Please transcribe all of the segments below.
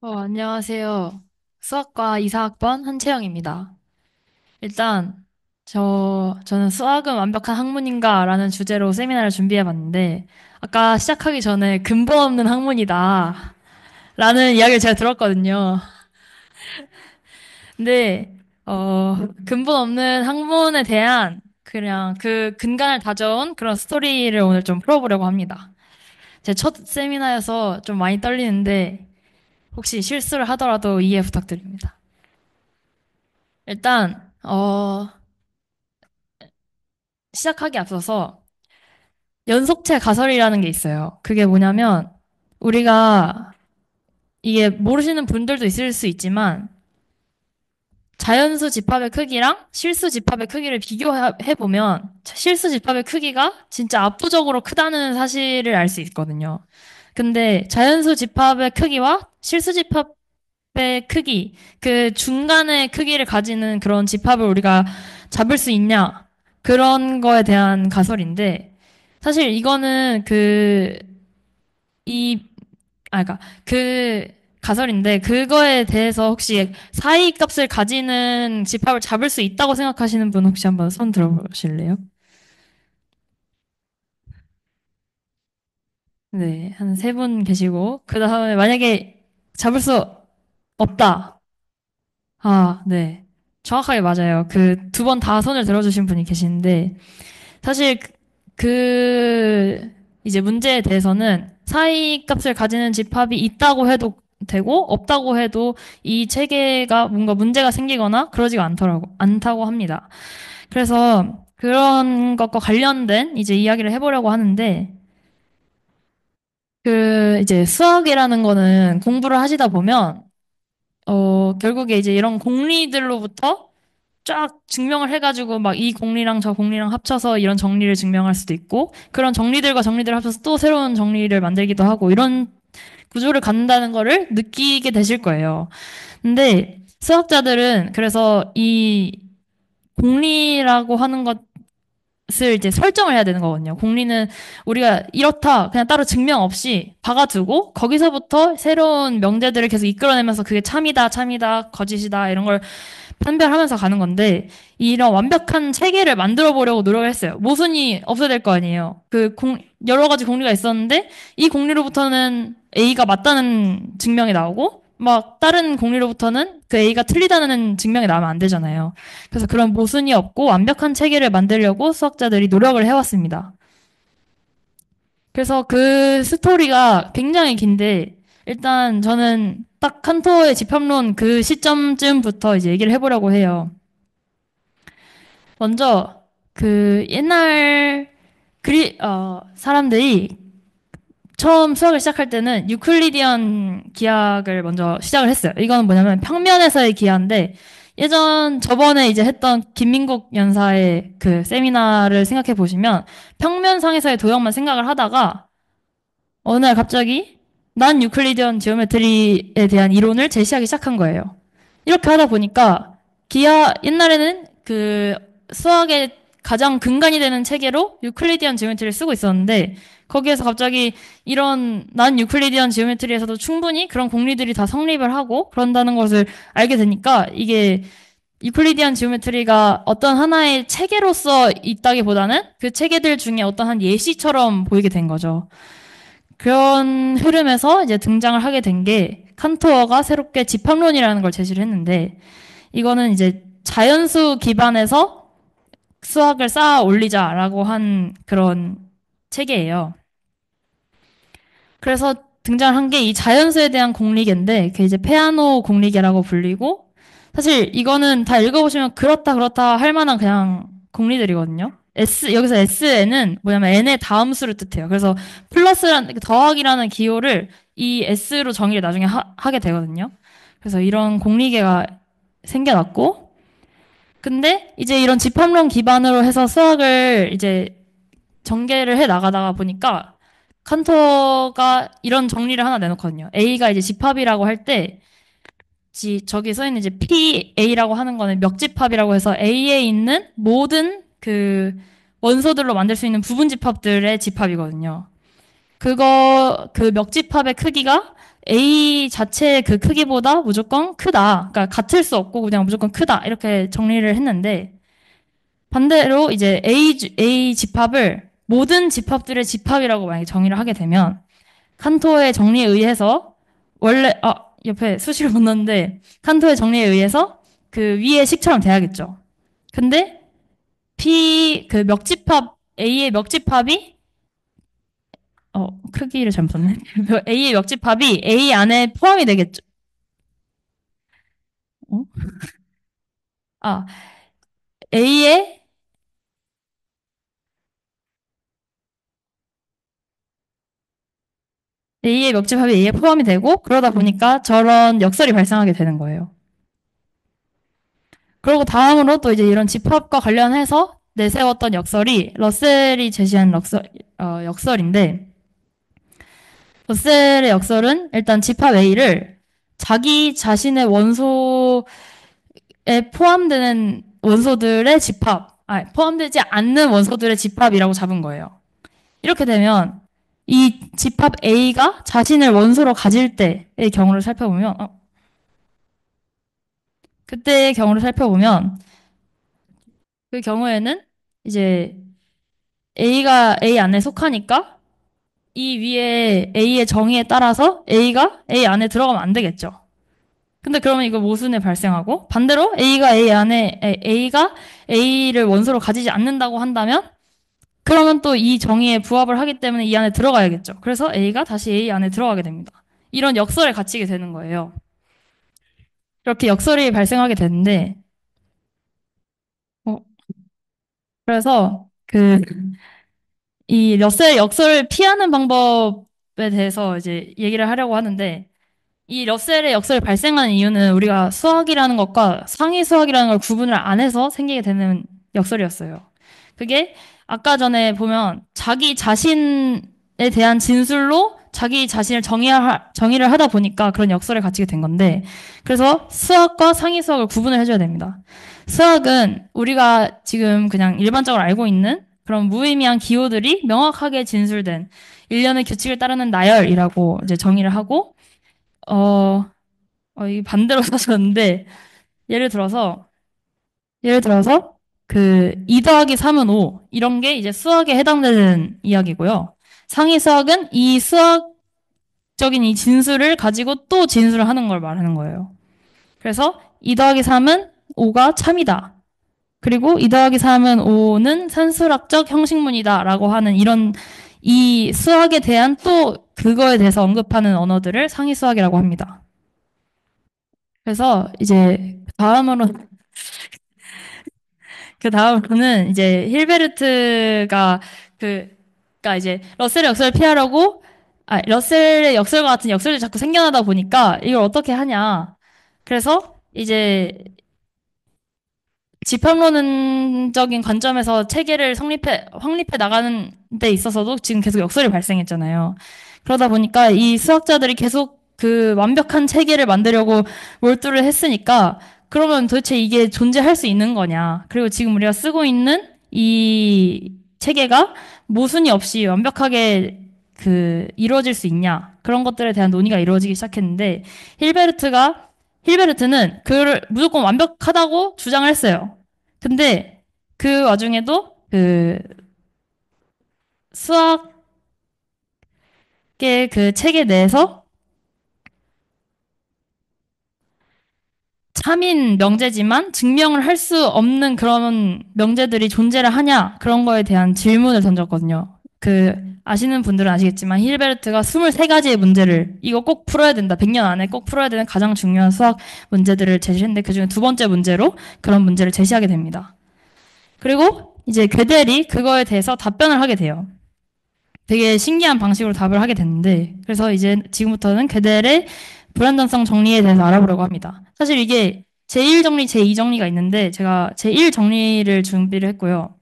안녕하세요. 수학과 이사학번 한채영입니다. 일단, 저는 수학은 완벽한 학문인가라는 주제로 세미나를 준비해 봤는데, 아까 시작하기 전에 근본 없는 학문이다. 라는 이야기를 제가 들었거든요. 근데, 근본 없는 학문에 대한 그냥 그 근간을 다져온 그런 스토리를 오늘 좀 풀어보려고 합니다. 제 첫 세미나여서 좀 많이 떨리는데, 혹시 실수를 하더라도 이해 부탁드립니다. 일단, 시작하기 앞서서 연속체 가설이라는 게 있어요. 그게 뭐냐면, 우리가 이게 모르시는 분들도 있을 수 있지만, 자연수 집합의 크기랑 실수 집합의 크기를 비교해보면, 실수 집합의 크기가 진짜 압도적으로 크다는 사실을 알 수 있거든요. 근데 자연수 집합의 크기와 실수 집합의 크기, 그 중간의 크기를 가지는 그런 집합을 우리가 잡을 수 있냐? 그런 거에 대한 가설인데, 사실 이거는 이, 그러니까 그 가설인데, 그거에 대해서 혹시 사이 값을 가지는 집합을 잡을 수 있다고 생각하시는 분 혹시 한번 손 들어보실래요? 네, 한 세 분 계시고, 그 다음에 만약에 잡을 수 없다. 아, 네. 정확하게 맞아요. 그 두 번 다 손을 들어주신 분이 계시는데, 사실 이제 문제에 대해서는 사이 값을 가지는 집합이 있다고 해도 되고, 없다고 해도 이 체계가 뭔가 문제가 생기거나 그러지가 않다고 합니다. 그래서 그런 것과 관련된 이제 이야기를 해보려고 하는데, 이제 수학이라는 거는 공부를 하시다 보면, 결국에 이제 이런 공리들로부터 쫙 증명을 해가지고 막 이 공리랑 저 공리랑 합쳐서 이런 정리를 증명할 수도 있고 그런 정리들과 정리들을 합쳐서 또 새로운 정리를 만들기도 하고 이런 구조를 갖는다는 거를 느끼게 되실 거예요. 근데 수학자들은 그래서 이 공리라고 하는 것을 이제 설정을 해야 되는 거거든요. 공리는 우리가 이렇다 그냥 따로 증명 없이 박아두고 거기서부터 새로운 명제들을 계속 이끌어내면서 그게 참이다, 참이다, 거짓이다 이런 걸 판별하면서 가는 건데 이런 완벽한 체계를 만들어 보려고 노력을 했어요. 모순이 없어야 될 거 아니에요. 여러 가지 공리가 있었는데 이 공리로부터는 A가 맞다는 증명이 나오고 막 다른 공리로부터는 그 A가 틀리다는 증명이 나오면 안 되잖아요. 그래서 그런 모순이 없고 완벽한 체계를 만들려고 수학자들이 노력을 해왔습니다. 그래서 그 스토리가 굉장히 긴데 일단 저는 딱 칸토의 집합론 그 시점쯤부터 이제 얘기를 해보려고 해요. 먼저 옛날 사람들이 처음 수학을 시작할 때는 유클리디언 기하학을 먼저 시작을 했어요. 이거는 뭐냐면 평면에서의 기하인데 저번에 이제 했던 김민국 연사의 그 세미나를 생각해 보시면 평면상에서의 도형만 생각을 하다가 어느 날 갑자기 난 유클리디언 지오메트리에 대한 이론을 제시하기 시작한 거예요. 이렇게 하다 보니까 옛날에는 그 수학의 가장 근간이 되는 체계로 유클리디언 지오메트리를 쓰고 있었는데 거기에서 갑자기 이런 난 유클리디언 지오메트리에서도 충분히 그런 공리들이 다 성립을 하고 그런다는 것을 알게 되니까 이게 유클리디안 지오메트리가 어떤 하나의 체계로서 있다기보다는 그 체계들 중에 어떤 한 예시처럼 보이게 된 거죠. 그런 흐름에서 이제 등장을 하게 된 게 칸토어가 새롭게 집합론이라는 걸 제시를 했는데 이거는 이제 자연수 기반에서 수학을 쌓아 올리자라고 한 그런 체계예요. 그래서 등장한 게 이 자연수에 대한 공리계인데 그게 이제 페아노 공리계라고 불리고 사실 이거는 다 읽어보시면 그렇다 그렇다 할 만한 그냥 공리들이거든요. 여기서 Sn은 뭐냐면 n의 다음수를 뜻해요. 그래서 더하기라는 기호를 이 S로 정의를 나중에 하게 되거든요. 그래서 이런 공리계가 생겨났고 근데 이제 이런 집합론 기반으로 해서 수학을 이제 전개를 해 나가다가 보니까 칸터가 이런 정리를 하나 내놓거든요. A가 이제 집합이라고 할 때, 저기 써 있는 이제 PA라고 하는 거는 멱집합이라고 해서 A에 있는 모든 그 원소들로 만들 수 있는 부분 집합들의 집합이거든요. 그 멱집합의 크기가 A 자체의 그 크기보다 무조건 크다. 그러니까 같을 수 없고 그냥 무조건 크다. 이렇게 정리를 했는데, 반대로 이제 A 집합을 모든 집합들의 집합이라고 만약에 정의를 하게 되면, 칸토의 정리에 의해서 옆에 수식을 못 넣었는데, 칸토의 정리에 의해서 그 위에 식처럼 돼야겠죠. 근데 그 A의 멱집합이 크기를 잘못 썼네. A의 역집합이 A 안에 포함이 되겠죠. 어? 아, A의 A의 역집합이 A에 포함이 되고 그러다 보니까 저런 역설이 발생하게 되는 거예요. 그리고 다음으로 또 이제 이런 집합과 관련해서 내세웠던 역설이 러셀이 제시한 역설인데, 러셀의 역설은 일단 집합 A를 자기 자신의 원소에 포함되는 원소들의 포함되지 않는 원소들의 집합이라고 잡은 거예요. 이렇게 되면 이 집합 A가 자신을 원소로 가질 때의 경우를 살펴보면, 그때의 경우를 살펴보면 그 경우에는 이제 A가 A 안에 속하니까 이 위에 A의 정의에 따라서 A가 A 안에 들어가면 안 되겠죠. 근데 그러면 이거 모순에 발생하고, 반대로 A가 A를 원소로 가지지 않는다고 한다면 그러면 또 이 정의에 부합을 하기 때문에 이 안에 들어가야겠죠. 그래서 A가 다시 A 안에 들어가게 됩니다. 이런 역설에 갇히게 되는 거예요. 이렇게 역설이 발생하게 되는데, 어, 그래서 이 러셀 역설을 피하는 방법에 대해서 이제 얘기를 하려고 하는데, 이 러셀의 역설이 발생하는 이유는 우리가 수학이라는 것과 상위 수학이라는 걸 구분을 안 해서 생기게 되는 역설이었어요. 그게 아까 전에 보면 자기 자신에 대한 진술로 자기 자신을 정의를 하다 보니까 그런 역설에 갇히게 된 건데, 그래서 수학과 상위 수학을 구분을 해줘야 됩니다. 수학은 우리가 지금 그냥 일반적으로 알고 있는 그런 무의미한 기호들이 명확하게 진술된 일련의 규칙을 따르는 나열이라고 이제 정의를 하고, 어, 이 반대로 써졌는데, 예를 들어서, 예를 들어서, 2 더하기 3은 5. 이런 게 이제 수학에 해당되는 이야기고요. 상위 수학은 이 수학적인 이 진술을 가지고 또 진술을 하는 걸 말하는 거예요. 그래서 2 더하기 3은 5가 참이다. 그리고 2 더하기 3은 5는 산술학적 형식문이다. 라고 하는 이 수학에 대한 또 그거에 대해서 언급하는 언어들을 상위 수학이라고 합니다. 그래서 이제 다음으로는 이제 힐베르트가 그니까 이제 러셀의 역설을 피하려고, 러셀의 역설과 같은 역설이 자꾸 생겨나다 보니까 이걸 어떻게 하냐. 그래서 이제 집합론적인 관점에서 체계를 확립해 나가는 데 있어서도 지금 계속 역설이 발생했잖아요. 그러다 보니까 이 수학자들이 계속 그 완벽한 체계를 만들려고 몰두를 했으니까, 그러면 도대체 이게 존재할 수 있는 거냐. 그리고 지금 우리가 쓰고 있는 이 체계가 모순이 없이 완벽하게 이루어질 수 있냐. 그런 것들에 대한 논의가 이루어지기 시작했는데, 힐베르트는 그를 무조건 완벽하다고 주장을 했어요. 근데 그 와중에도 수학의 그 체계 내에서 참인 명제지만 증명을 할 수 없는 그런 명제들이 존재를 하냐, 그런 거에 대한 질문을 던졌거든요. 아시는 분들은 아시겠지만 힐베르트가 23가지의 문제를 이거 꼭 풀어야 된다. 100년 안에 꼭 풀어야 되는 가장 중요한 수학 문제들을 제시했는데, 그중에 두 번째 문제로 그런 문제를 제시하게 됩니다. 그리고 이제 괴델이 그거에 대해서 답변을 하게 돼요. 되게 신기한 방식으로 답을 하게 됐는데, 그래서 이제 지금부터는 괴델의 불완전성 정리에 대해서 알아보려고 합니다. 사실 이게 제1정리, 제2정리가 있는데 제가 제1정리를 준비를 했고요.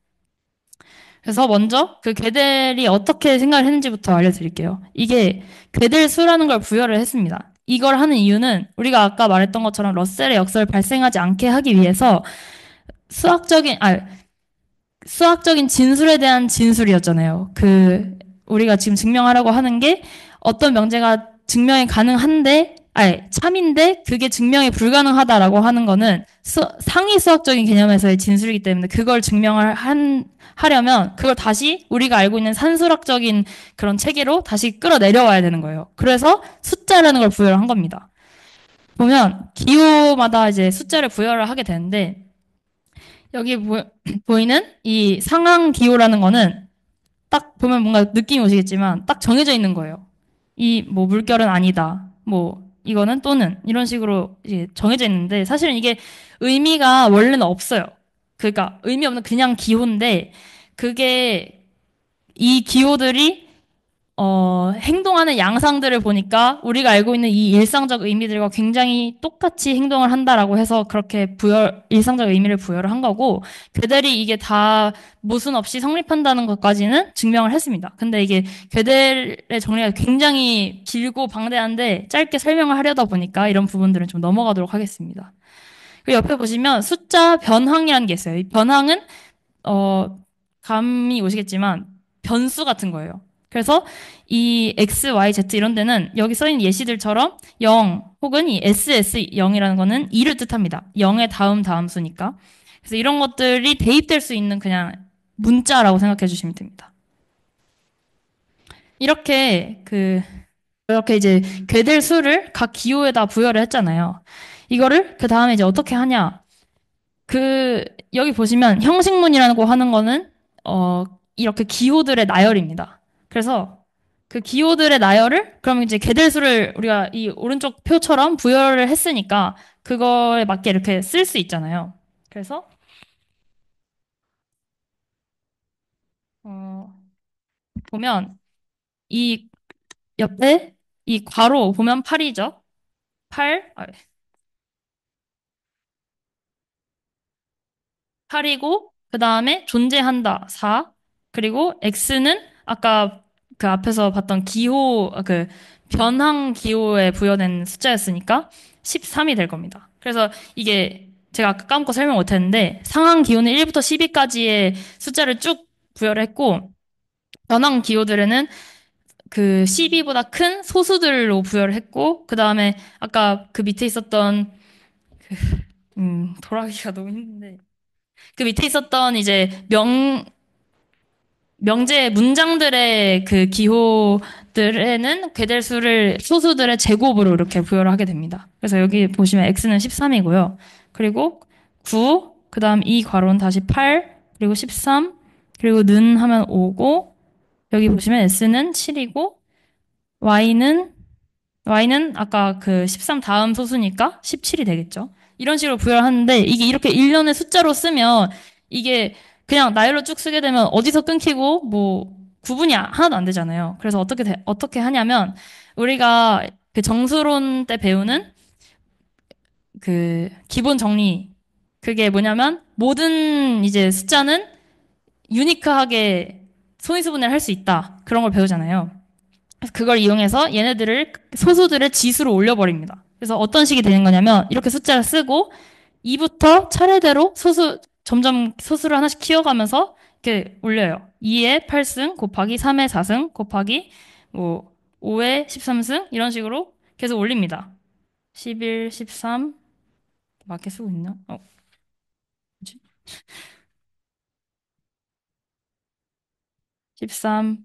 그래서 먼저 괴델이 어떻게 생각을 했는지부터 알려드릴게요. 이게 괴델 수라는 걸 부여를 했습니다. 이걸 하는 이유는 우리가 아까 말했던 것처럼 러셀의 역설을 발생하지 않게 하기 위해서 수학적인 진술에 대한 진술이었잖아요. 우리가 지금 증명하려고 하는 게 어떤 명제가 증명이 가능한데, 아니, 참인데 그게 증명이 불가능하다라고 하는 거는 상위 수학적인 개념에서의 진술이기 때문에 그걸 하려면 그걸 다시 우리가 알고 있는 산술학적인 그런 체계로 다시 끌어내려와야 되는 거예요. 그래서 숫자라는 걸 부여를 한 겁니다. 보면 기호마다 이제 숫자를 부여를 하게 되는데 여기 보이는 이 상황 기호라는 거는 딱 보면 뭔가 느낌이 오시겠지만 딱 정해져 있는 거예요. 이 뭐 물결은 아니다. 뭐 이거는 또는 이런 식으로 이제 정해져 있는데 사실은 이게 의미가 원래는 없어요. 그러니까 의미 없는 그냥 기호인데 그게 이 기호들이 행동하는 양상들을 보니까 우리가 알고 있는 이 일상적 의미들과 굉장히 똑같이 행동을 한다라고 해서 그렇게 일상적 의미를 부여를 한 거고, 괴델이 이게 다 모순 없이 성립한다는 것까지는 증명을 했습니다. 근데 이게 괴델의 정리가 굉장히 길고 방대한데 짧게 설명을 하려다 보니까 이런 부분들은 좀 넘어가도록 하겠습니다. 그리고 옆에 보시면 숫자 변항이라는 게 있어요. 이 변항은 감이 오시겠지만 변수 같은 거예요. 그래서 이 X, Y, Z 이런 데는 여기 써있는 예시들처럼 0 혹은 이 SS0이라는 거는 2를 뜻합니다. 0의 다음 수니까. 그래서 이런 것들이 대입될 수 있는 그냥 문자라고 생각해 주시면 됩니다. 이렇게 이렇게 이제 괴될 수를 각 기호에다 부여를 했잖아요. 이거를 그 다음에 이제 어떻게 하냐? 여기 보시면 형식문이라고 하는 거는, 이렇게 기호들의 나열입니다. 그래서 그 기호들의 나열을, 그럼 이제 개들수를 우리가 이 오른쪽 표처럼 부여를 했으니까 그거에 맞게 이렇게 쓸 수 있잖아요. 그래서, 어, 보면 이 옆에 이 괄호 보면 8이죠. 8, 8이고, 그 다음에 존재한다, 4. 그리고 X는 아까 그 앞에서 봤던 변항 기호에 부여된 숫자였으니까 13이 될 겁니다. 그래서 이게 제가 아까 까먹고 설명 못 했는데 상항 기호는 1부터 12까지의 숫자를 쭉 부여를 했고, 변항 기호들에는 그 12보다 큰 소수들로 부여를 했고, 그 다음에 아까 그 밑에 있었던, 돌아가기가 너무 힘든데. 그 밑에 있었던 이제 명제 문장들의 그 기호들에는 괴델수를 소수들의 제곱으로 이렇게 부여를 하게 됩니다. 그래서 여기 보시면 x는 13이고요. 그리고 9, 그 다음 이 괄호는 다시 8, 그리고 13, 그리고 는 하면 5고, 여기 보시면 s는 7이고, y는 아까 그 13 다음 소수니까 17이 되겠죠. 이런 식으로 부여를 하는데 이게 이렇게 일련의 숫자로 쓰면 이게 그냥 나열로 쭉 쓰게 되면 어디서 끊기고 뭐 구분이 하나도 안 되잖아요. 그래서 어떻게 하냐면 우리가 그 정수론 때 배우는 그 기본 정리, 그게 뭐냐면 모든 이제 숫자는 유니크하게 소인수분해를 할 수 있다. 그런 걸 배우잖아요. 그래서 그걸 이용해서 얘네들을 소수들의 지수로 올려버립니다. 그래서 어떤 식이 되는 거냐면 이렇게 숫자를 쓰고 2부터 차례대로 점점 소수를 하나씩 키워가면서 이렇게 올려요. 2의 8승 곱하기 3의 4승 곱하기 뭐 5의 13승 이런 식으로 계속 올립니다. 11, 13 맞게 쓰고 있나? 뭐지? 13,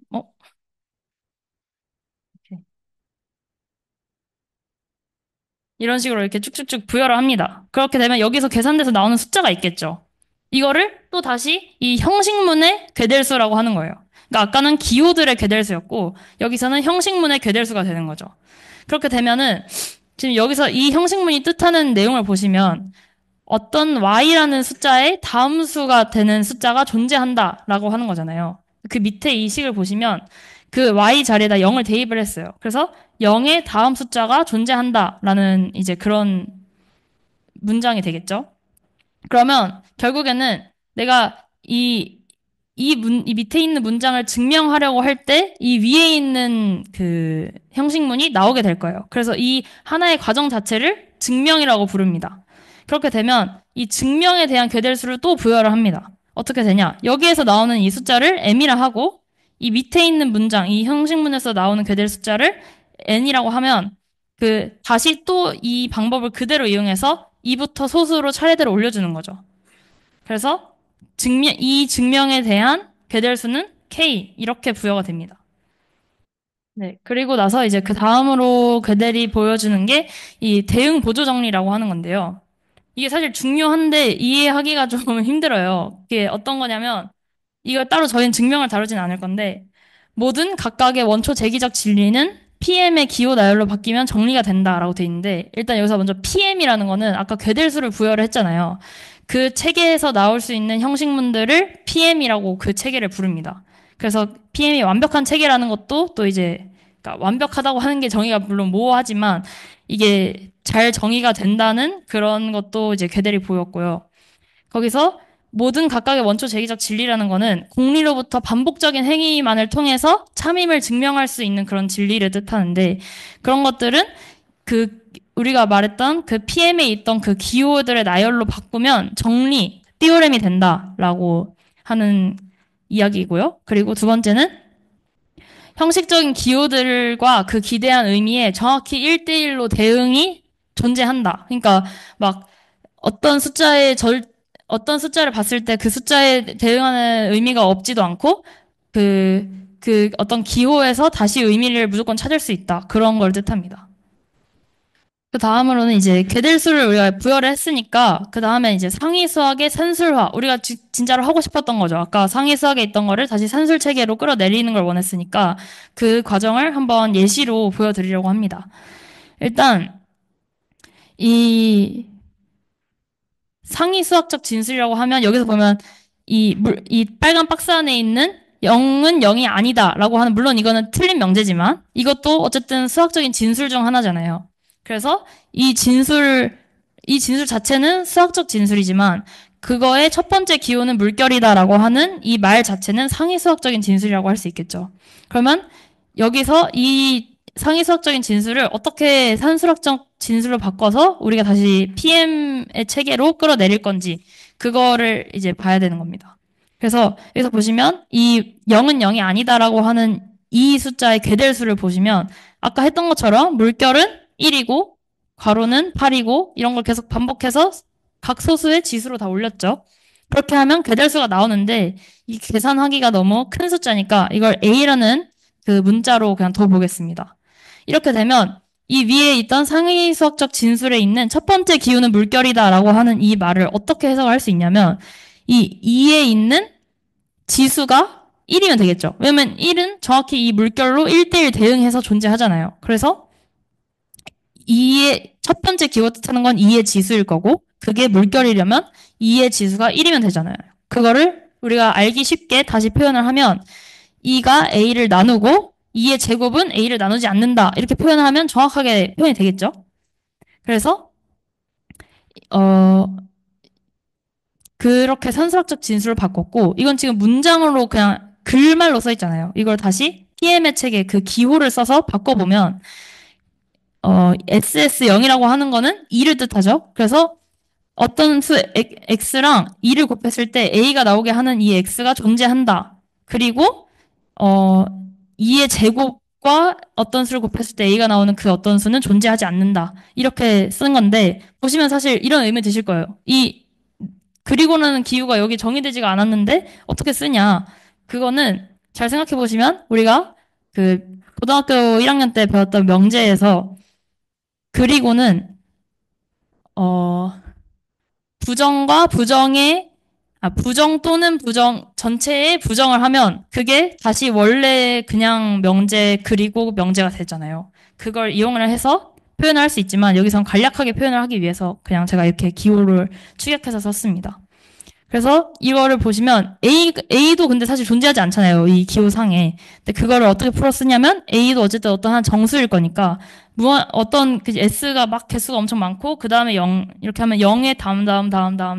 이런 식으로 이렇게 쭉쭉쭉 부여를 합니다. 그렇게 되면 여기서 계산돼서 나오는 숫자가 있겠죠. 이거를 또 다시 이 형식문의 괴델수라고 하는 거예요. 그러니까 아까는 기호들의 괴델수였고 여기서는 형식문의 괴델수가 되는 거죠. 그렇게 되면은 지금 여기서 이 형식문이 뜻하는 내용을 보시면 어떤 y라는 숫자의 다음 수가 되는 숫자가 존재한다라고 하는 거잖아요. 그 밑에 이 식을 보시면 그 y 자리에다 0을 대입을 했어요. 그래서 0의 다음 숫자가 존재한다라는 이제 그런 문장이 되겠죠. 그러면 결국에는 내가 이 밑에 있는 문장을 증명하려고 할 때 이 위에 있는 그 형식문이 나오게 될 거예요. 그래서 이 하나의 과정 자체를 증명이라고 부릅니다. 그렇게 되면 이 증명에 대한 괴del수를 또 부여를 합니다. 어떻게 되냐? 여기에서 나오는 이 숫자를 m이라 하고 이 밑에 있는 문장, 이 형식문에서 나오는 괴델 숫자를 n이라고 하면 다시 또 이 방법을 그대로 이용해서 2부터 소수로 차례대로 올려주는 거죠. 그래서 이 증명에 대한 괴델 수는 k 이렇게 부여가 됩니다. 네. 그리고 나서 이제 그 다음으로 괴델이 보여주는 게 이 대응 보조 정리라고 하는 건데요. 이게 사실 중요한데 이해하기가 좀 힘들어요. 이게 어떤 거냐면 이걸 따로 저희는 증명을 다루진 않을 건데 모든 각각의 원초 제기적 진리는 PM의 기호 나열로 바뀌면 정리가 된다라고 돼 있는데 일단 여기서 먼저 PM이라는 거는 아까 괴델수를 부여를 했잖아요. 그 체계에서 나올 수 있는 형식문들을 PM이라고 그 체계를 부릅니다. 그래서 PM이 완벽한 체계라는 것도 또 이제 그러니까 완벽하다고 하는 게 정의가 물론 모호하지만 이게 잘 정의가 된다는 그런 것도 이제 괴델이 보였고요. 거기서 모든 각각의 원초 제기적 진리라는 거는 공리로부터 반복적인 행위만을 통해서 참임을 증명할 수 있는 그런 진리를 뜻하는데 그런 것들은 우리가 말했던 그 PM에 있던 그 기호들의 나열로 바꾸면 정리, 띠오렘이 된다라고 하는 이야기이고요. 그리고 두 번째는 형식적인 기호들과 그 기대한 의미에 정확히 1대1로 대응이 존재한다. 그러니까 막 어떤 숫자의 어떤 숫자를 봤을 때 그 숫자에 대응하는 의미가 없지도 않고 그 어떤 기호에서 다시 의미를 무조건 찾을 수 있다. 그런 걸 뜻합니다. 그 다음으로는 이제 괴델수를 우리가 부여를 했으니까 그 다음에 이제 상위 수학의 산술화 우리가 진짜로 하고 싶었던 거죠. 아까 상위 수학에 있던 거를 다시 산술 체계로 끌어내리는 걸 원했으니까 그 과정을 한번 예시로 보여드리려고 합니다. 일단 이 상위 수학적 진술이라고 하면 여기서 보면 이 빨간 박스 안에 있는 0은 0이 아니다라고 하는 물론 이거는 틀린 명제지만 이것도 어쨌든 수학적인 진술 중 하나잖아요. 그래서 이 진술 자체는 수학적 진술이지만 그거의 첫 번째 기호는 물결이다라고 하는 이 말 자체는 상위 수학적인 진술이라고 할 수 있겠죠. 그러면 여기서 이 상위 수학적인 진술을 어떻게 산술학적 진술로 바꿔서 우리가 다시 PM의 체계로 끌어내릴 건지 그거를 이제 봐야 되는 겁니다. 그래서 여기서 보시면 이 0은 0이 아니다라고 하는 이 숫자의 괴델수를 보시면 아까 했던 것처럼 물결은 1이고 괄호는 8이고 이런 걸 계속 반복해서 각 소수의 지수로 다 올렸죠. 그렇게 하면 괴델수가 나오는데 이 계산하기가 너무 큰 숫자니까 이걸 A라는 그 문자로 그냥 둬 보겠습니다. 이렇게 되면 이 위에 있던 상위 수학적 진술에 있는 첫 번째 기호는 물결이다라고 하는 이 말을 어떻게 해석할 수 있냐면 이 2에 있는 지수가 1이면 되겠죠. 왜냐면 1은 정확히 이 물결로 1대1 대응해서 존재하잖아요. 그래서 2의 첫 번째 기호 뜻하는 건 2의 지수일 거고 그게 물결이려면 2의 지수가 1이면 되잖아요. 그거를 우리가 알기 쉽게 다시 표현을 하면 2가 A를 나누고 2의 제곱은 A를 나누지 않는다. 이렇게 표현을 하면 정확하게 표현이 되겠죠. 그래서 어 그렇게 산술학적 진술을 바꿨고 이건 지금 문장으로 그냥 글말로 써 있잖아요. 이걸 다시 PM의 책에 그 기호를 써서 바꿔보면 SS0이라고 하는 거는 2를 뜻하죠. 그래서 어떤 수 x랑 2를 곱했을 때 a가 나오게 하는 이 x가 존재한다. 그리고 어 2의 제곱과 어떤 수를 곱했을 때 a가 나오는 그 어떤 수는 존재하지 않는다. 이렇게 쓴 건데 보시면 사실 이런 의미 드실 거예요. 그리고는 기후가 여기 정의되지가 않았는데 어떻게 쓰냐? 그거는 잘 생각해 보시면 우리가 그 고등학교 1학년 때 배웠던 명제에서 그리고는 어 부정과 부정 또는 부정 전체에 부정을 하면 그게 다시 원래 그냥 명제 그리고 명제가 되잖아요. 그걸 이용을 해서 표현을 할 수 있지만 여기선 간략하게 표현을 하기 위해서 그냥 제가 이렇게 기호를 축약해서 썼습니다. 그래서 이거를 보시면 A도 근데 사실 존재하지 않잖아요. 이 기호상에. 근데 그거를 어떻게 풀었으냐면 A도 어쨌든 어떤 한 정수일 거니까 어떤 그 S가 막 개수가 엄청 많고 그 다음에 0 이렇게 하면 0의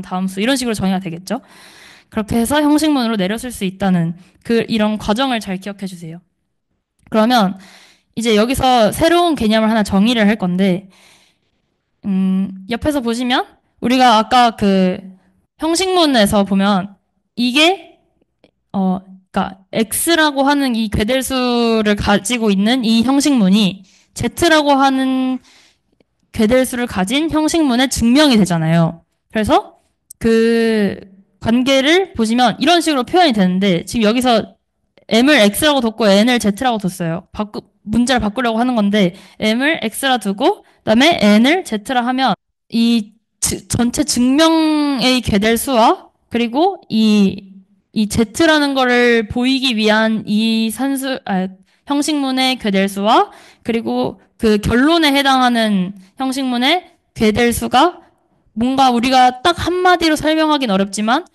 다음 수 이런 식으로 정의가 되겠죠. 그렇게 해서 형식문으로 내렸을 수 있다는 이런 과정을 잘 기억해 주세요. 그러면 이제 여기서 새로운 개념을 하나 정의를 할 건데 옆에서 보시면 우리가 아까 그 형식문에서 보면 이게 그러니까 X라고 하는 이 괴델수를 가지고 있는 이 형식문이 Z라고 하는 괴델수를 가진 형식문의 증명이 되잖아요. 그래서 그 관계를 보시면 이런 식으로 표현이 되는데 지금 여기서 m을 x라고 뒀고 n을 z라고 뒀어요. 문자를 바꾸려고 하는 건데 m을 x라 두고 그다음에 n을 z라 하면 이 전체 증명의 괴델수와 그리고 이 z라는 거를 보이기 위한 이 형식문의 괴델수와 그리고 그 결론에 해당하는 형식문의 괴델수가 뭔가 우리가 딱 한마디로 설명하긴 어렵지만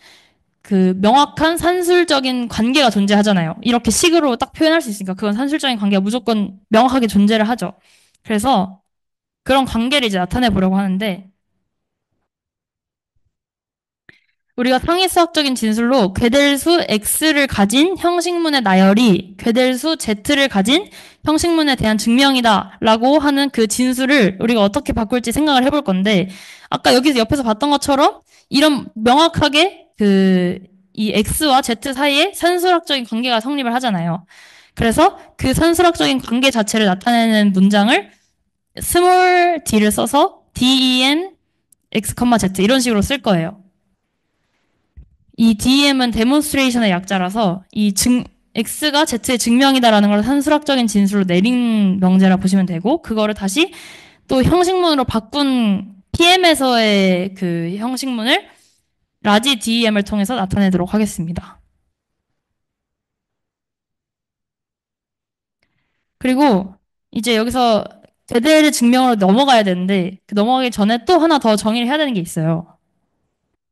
그 명확한 산술적인 관계가 존재하잖아요. 이렇게 식으로 딱 표현할 수 있으니까 그건 산술적인 관계가 무조건 명확하게 존재를 하죠. 그래서 그런 관계를 이제 나타내 보려고 하는데 우리가 상위수학적인 진술로 괴델수 X를 가진 형식문의 나열이 괴델수 Z를 가진 형식문에 대한 증명이다 라고 하는 그 진술을 우리가 어떻게 바꿀지 생각을 해볼 건데 아까 여기서 옆에서 봤던 것처럼 이런 명확하게 이 X와 Z 사이에 산술학적인 관계가 성립을 하잖아요. 그래서 그 산술학적인 관계 자체를 나타내는 문장을 스몰 d를 써서 den x, z 이런 식으로 쓸 거예요. 이 DM은 데몬스트레이션의 약자라서 X가 Z의 증명이다라는 걸 산술학적인 진술로 내린 명제라 보시면 되고 그거를 다시 또 형식문으로 바꾼 PM에서의 그 형식문을 라지 DEM을 통해서 나타내도록 하겠습니다. 그리고 이제 여기서 대대의 증명으로 넘어가야 되는데 그 넘어가기 전에 또 하나 더 정의를 해야 되는 게 있어요.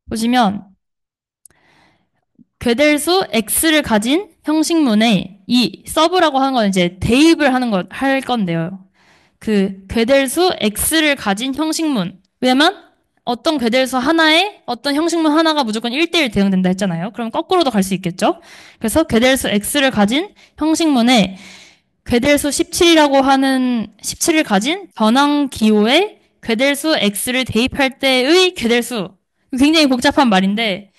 보시면 괴델수 X를 가진 형식문에 이 서브라고 하는 건 이제 대입을 할 건데요. 그 괴델수 X를 가진 형식문. 왜냐면 어떤 괴델수 하나에 어떤 형식문 하나가 무조건 1대1 대응된다 했잖아요. 그럼 거꾸로도 갈 수 있겠죠? 그래서 괴델수 X를 가진 형식문에 괴델수 17이라고 하는 17을 가진 변환 기호에 괴델수 X를 대입할 때의 괴델수. 굉장히 복잡한 말인데,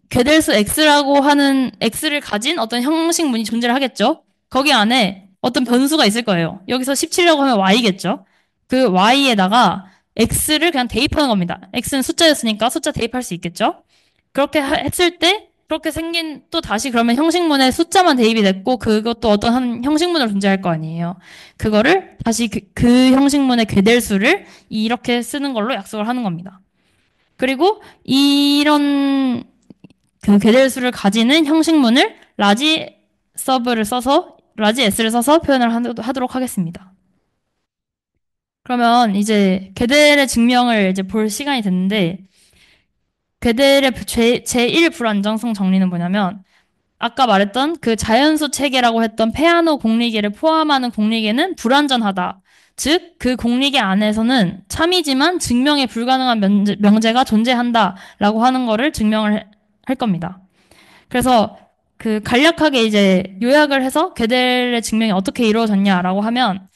괴델수 X라고 하는 X를 가진 어떤 형식문이 존재를 하겠죠. 거기 안에 어떤 변수가 있을 거예요. 여기서 17이라고 하면 Y겠죠. 그 Y에다가 X를 그냥 대입하는 겁니다. X는 숫자였으니까 숫자 대입할 수 있겠죠. 그렇게 했을 때 그렇게 생긴 또 다시 그러면 형식문에 숫자만 대입이 됐고 그것도 어떤 한 형식문으로 존재할 거 아니에요. 그거를 다시 그 형식문의 괴델수를 이렇게 쓰는 걸로 약속을 하는 겁니다. 그리고 이런 그 괴델수를 가지는 형식문을 라지 S를 써서 표현을 하도록 하겠습니다. 그러면 이제 괴델의 증명을 이제 볼 시간이 됐는데 괴델의 제1 불안정성 정리는 뭐냐면 아까 말했던 그 자연수 체계라고 했던 페아노 공리계를 포함하는 공리계는 불완전하다. 즉, 그 공리계 안에서는 참이지만 증명에 불가능한 명제가 존재한다라고 하는 거를 증명을 할 겁니다. 그래서 그 간략하게 이제 요약을 해서 괴델의 증명이 어떻게 이루어졌냐라고 하면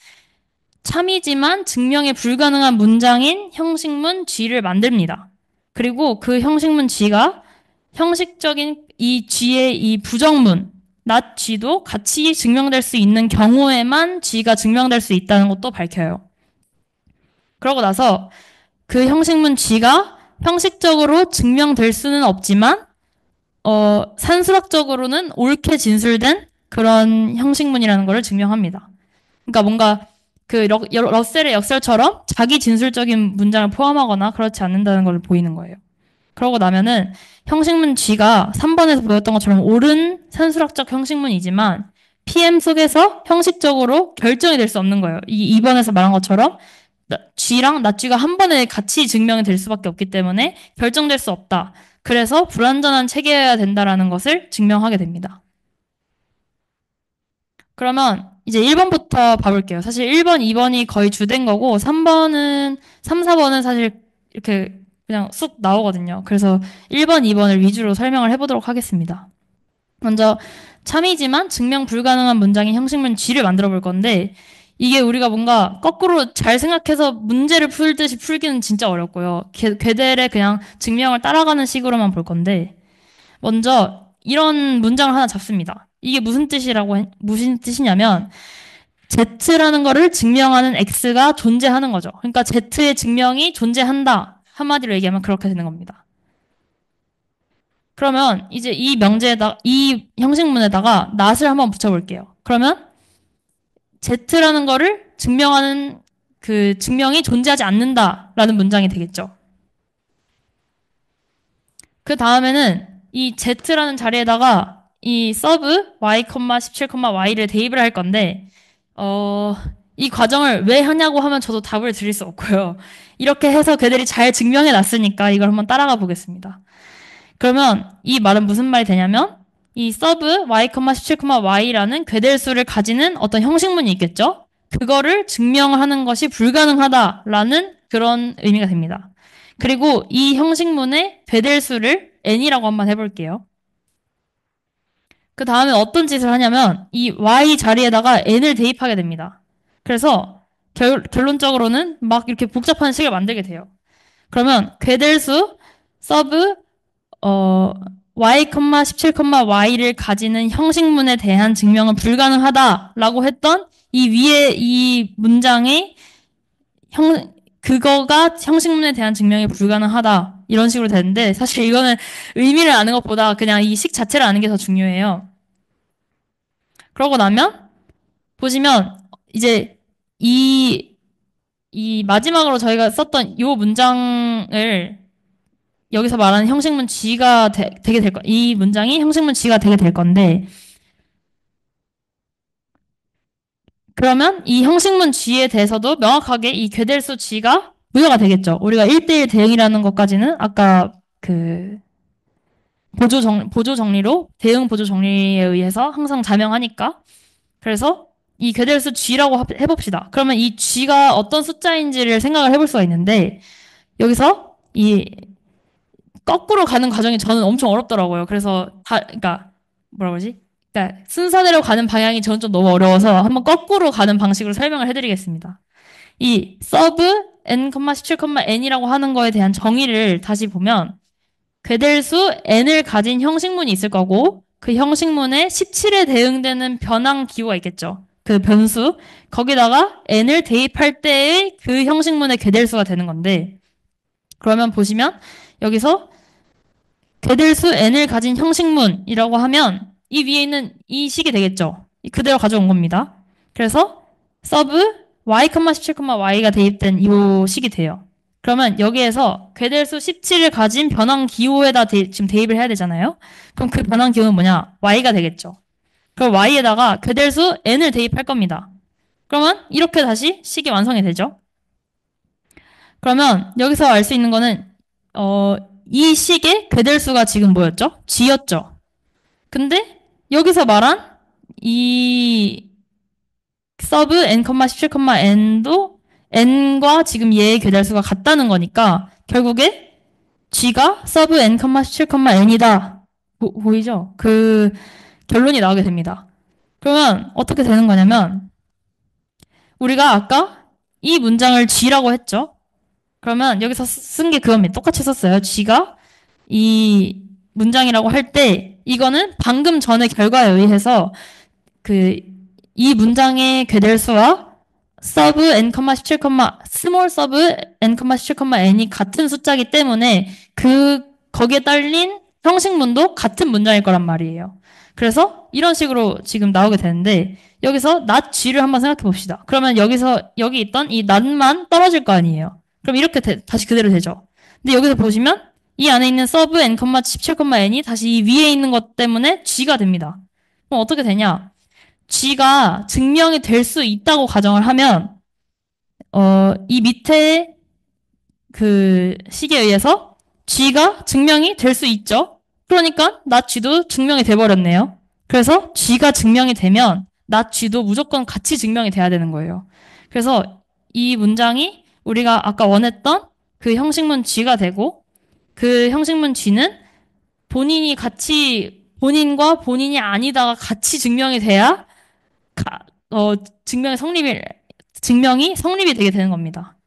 참이지만 증명에 불가능한 문장인 형식문 G를 만듭니다. 그리고 그 형식문 G가 형식적인 이 G의 이 부정문 not G도 같이 증명될 수 있는 경우에만 G가 증명될 수 있다는 것도 밝혀요. 그러고 나서 그 형식문 G가 형식적으로 증명될 수는 없지만 산술학적으로는 옳게 진술된 그런 형식문이라는 것을 증명합니다. 그러니까 뭔가 그 러셀의 역설처럼 자기 진술적인 문장을 포함하거나 그렇지 않는다는 걸 보이는 거예요. 그러고 나면은 형식문 G가 3번에서 보였던 것처럼 옳은 산술학적 형식문이지만 PM 속에서 형식적으로 결정이 될 수 없는 거예요. 이 2번에서 말한 것처럼 G랑 낫G가 한 번에 같이 증명이 될 수밖에 없기 때문에 결정될 수 없다. 그래서 불완전한 체계여야 된다라는 것을 증명하게 됩니다. 그러면 이제 1번부터 봐볼게요. 사실 1번, 2번이 거의 주된 거고 3, 4번은 사실 이렇게 그냥 쑥 나오거든요. 그래서 1번, 2번을 위주로 설명을 해보도록 하겠습니다. 먼저 참이지만 증명 불가능한 문장인 형식문 G를 만들어 볼 건데 이게 우리가 뭔가 거꾸로 잘 생각해서 문제를 풀듯이 풀기는 진짜 어렵고요. 괴델의 그냥 증명을 따라가는 식으로만 볼 건데 먼저 이런 문장을 하나 잡습니다. 이게 무슨 뜻이냐면, Z라는 거를 증명하는 X가 존재하는 거죠. 그러니까 Z의 증명이 존재한다. 한마디로 얘기하면 그렇게 되는 겁니다. 그러면 이제 이 형식문에다가 not을 한번 붙여볼게요. 그러면 Z라는 거를 증명하는 그 증명이 존재하지 않는다라는 문장이 되겠죠. 그 다음에는 이 Z라는 자리에다가 이 sub y, 17, y를 대입을 할 건데, 이 과정을 왜 하냐고 하면 저도 답을 드릴 수 없고요. 이렇게 해서 걔들이 잘 증명해 놨으니까 이걸 한번 따라가 보겠습니다. 그러면 이 말은 무슨 말이 되냐면, 이 sub y, 17, y라는 괴del수를 가지는 어떤 형식문이 있겠죠? 그거를 증명하는 것이 불가능하다라는 그런 의미가 됩니다. 그리고 이 형식문의 괴del수를 n이라고 한번 해볼게요. 그 다음에 어떤 짓을 하냐면 이 y 자리에다가 n을 대입하게 됩니다. 그래서 결론적으로는 막 이렇게 복잡한 식을 만들게 돼요. 그러면 괴del수 서브 y, 17, y를 가지는 형식문에 대한 증명은 불가능하다라고 했던 이 위에 이 문장의 그거가 형식문에 대한 증명이 불가능하다. 이런 식으로 되는데, 사실 이거는 의미를 아는 것보다 그냥 이 식 자체를 아는 게 더 중요해요. 그러고 나면, 보시면, 이제 이, 이 마지막으로 저희가 썼던 이 문장을 여기서 말하는 형식문 G가 되게 이 문장이 형식문 G가 되게 될 건데, 그러면 이 형식문 G에 대해서도 명확하게 이 괴del수 G가 부여가 되겠죠. 우리가 1대1 대응이라는 것까지는 아까 그 보조 정리로 대응 보조 정리에 의해서 항상 자명하니까. 그래서 이 괴del수 G라고 해봅시다. 그러면 이 G가 어떤 숫자인지를 생각을 해볼 수가 있는데 여기서 이 거꾸로 가는 과정이 저는 엄청 어렵더라고요. 그래서 그러니까 뭐라 그러지? 그러니까 순서대로 가는 방향이 저는 좀 너무 어려워서 한번 거꾸로 가는 방식으로 설명을 해드리겠습니다. 이 sub n, 17, n이라고 하는 거에 대한 정의를 다시 보면 괴del수 n을 가진 형식문이 있을 거고 그 형식문에 17에 대응되는 변환 기호가 있겠죠. 그 변수 거기다가 n을 대입할 때의 그 형식문의 괴del수가 되는 건데 그러면 보시면 여기서 괴del수 n을 가진 형식문이라고 하면 이 위에 있는 이 식이 되겠죠. 그대로 가져온 겁니다. 그래서 sub y, 17, y가 대입된 이 식이 돼요. 그러면 여기에서 괴del수 17을 가진 변환 기호에다 지금 대입을 해야 되잖아요. 그럼 그 변환 기호는 뭐냐? y가 되겠죠. 그럼 y에다가 괴del수 n을 대입할 겁니다. 그러면 이렇게 다시 식이 완성이 되죠. 그러면 여기서 알 수 있는 거는 이 식의 괴del수가 지금 뭐였죠? g였죠. 근데 여기서 말한 이 sub n, 17, n도 n과 지금 얘의 괴del수가 같다는 거니까 결국에 g가 sub n, 17, n이다. 보이죠? 그 결론이 나오게 됩니다. 그러면 어떻게 되는 거냐면 우리가 아까 이 문장을 g라고 했죠. 그러면 여기서 쓴 게 그겁니다. 똑같이 썼어요. g가 이 문장이라고 할 때 이거는 방금 전의 결과에 의해서 그 이 문장의 괴del수와 sub n, 17, small sub n, 17, n이 같은 숫자이기 때문에 거기에 딸린 형식문도 같은 문장일 거란 말이에요. 그래서 이런 식으로 지금 나오게 되는데 여기서 not g를 한번 생각해 봅시다. 그러면 여기 있던 이 not만 떨어질 거 아니에요. 그럼 이렇게 다시 그대로 되죠. 근데 여기서 보시면 이 안에 있는 sub n, 17, n이 다시 이 위에 있는 것 때문에 g가 됩니다. 그럼 어떻게 되냐? g가 증명이 될 수 있다고 가정을 하면 이 밑에 그 식에 의해서 g가 증명이 될 수 있죠. 그러니까 not g도 증명이 돼버렸네요. 그래서 g가 증명이 되면 not g도 무조건 같이 증명이 돼야 되는 거예요. 그래서 이 문장이 우리가 아까 원했던 그 형식문 g가 되고 그 형식문 g는 본인과 본인이 아니다가 같이 증명이 돼야 증명이 성립이 되게 되는 겁니다.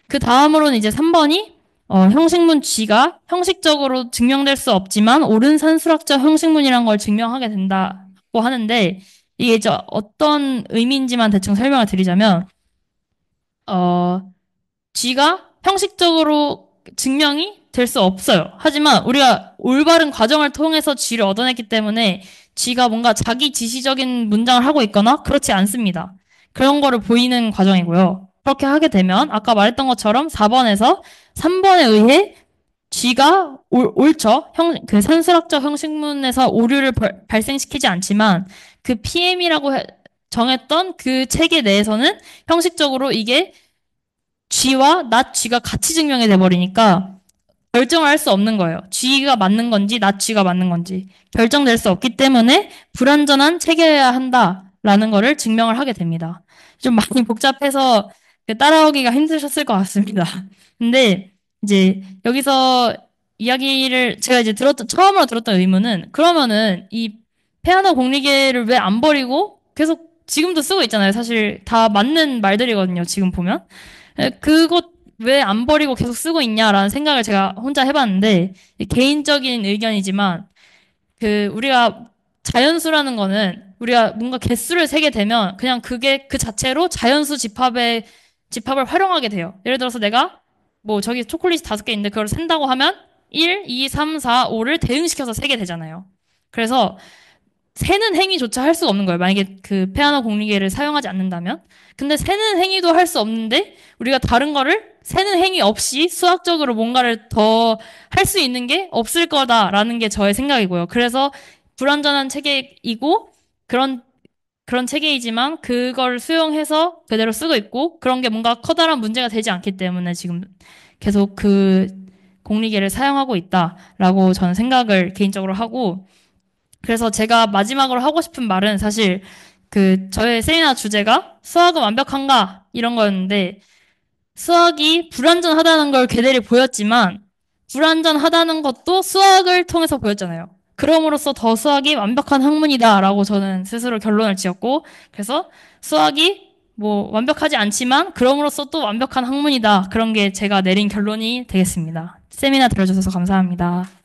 그 다음으로는 이제 3번이 형식문 G가 형식적으로 증명될 수 없지만 옳은 산술학적 형식문이란 걸 증명하게 된다고 하는데 이게 이제 어떤 의미인지만 대충 설명을 드리자면 어, G가 형식적으로 증명이 될 수 없어요. 하지만 우리가 올바른 과정을 통해서 G를 얻어냈기 때문에 G가 뭔가 자기 지시적인 문장을 하고 있거나 그렇지 않습니다. 그런 거를 보이는 과정이고요. 그렇게 하게 되면 아까 말했던 것처럼 4번에서 3번에 의해 G가 옳죠. 그 산술학적 형식문에서 오류를 발생시키지 않지만 그 PM이라고 정했던 그 체계 내에서는 형식적으로 이게 G와 not G가 같이 증명이 돼버리니까 결정을 할 수 없는 거예요. G가 맞는 건지 not G가 맞는 건지 결정될 수 없기 때문에 불완전한 체계여야 한다라는 거를 증명을 하게 됩니다. 좀 많이 복잡해서 따라오기가 힘드셨을 것 같습니다. 근데 이제 여기서 이야기를 제가 이제 처음으로 들었던 의문은 그러면은 이 페아노 공리계를 왜 안 버리고 계속 지금도 쓰고 있잖아요. 사실 다 맞는 말들이거든요. 지금 보면. 그것 왜 안 버리고 계속 쓰고 있냐라는 생각을 제가 혼자 해봤는데 개인적인 의견이지만 우리가 자연수라는 거는 우리가 뭔가 개수를 세게 되면 그냥 그게 그 자체로 자연수 집합을 활용하게 돼요. 예를 들어서 내가 뭐 저기 초콜릿이 5개 있는데 그걸 센다고 하면 1, 2, 3, 4, 5를 대응시켜서 세게 되잖아요. 그래서 세는 행위조차 할 수가 없는 거예요. 만약에 그 페아노 공리계를 사용하지 않는다면. 근데 세는 행위도 할 수 없는데 우리가 다른 거를 세는 행위 없이 수학적으로 뭔가를 더 할 수 있는 게 없을 거다라는 게 저의 생각이고요. 그래서 불완전한 체계이고 그런 체계이지만 그걸 수용해서 그대로 쓰고 있고 그런 게 뭔가 커다란 문제가 되지 않기 때문에 지금 계속 그 공리계를 사용하고 있다라고 저는 생각을 개인적으로 하고 그래서 제가 마지막으로 하고 싶은 말은 사실 저의 세미나 주제가 수학은 완벽한가? 이런 거였는데 수학이 불완전하다는 걸 괴델이 보였지만 불완전하다는 것도 수학을 통해서 보였잖아요. 그럼으로써 더 수학이 완벽한 학문이다라고 저는 스스로 결론을 지었고 그래서 수학이 뭐 완벽하지 않지만 그럼으로써 또 완벽한 학문이다. 그런 게 제가 내린 결론이 되겠습니다. 세미나 들어주셔서 감사합니다.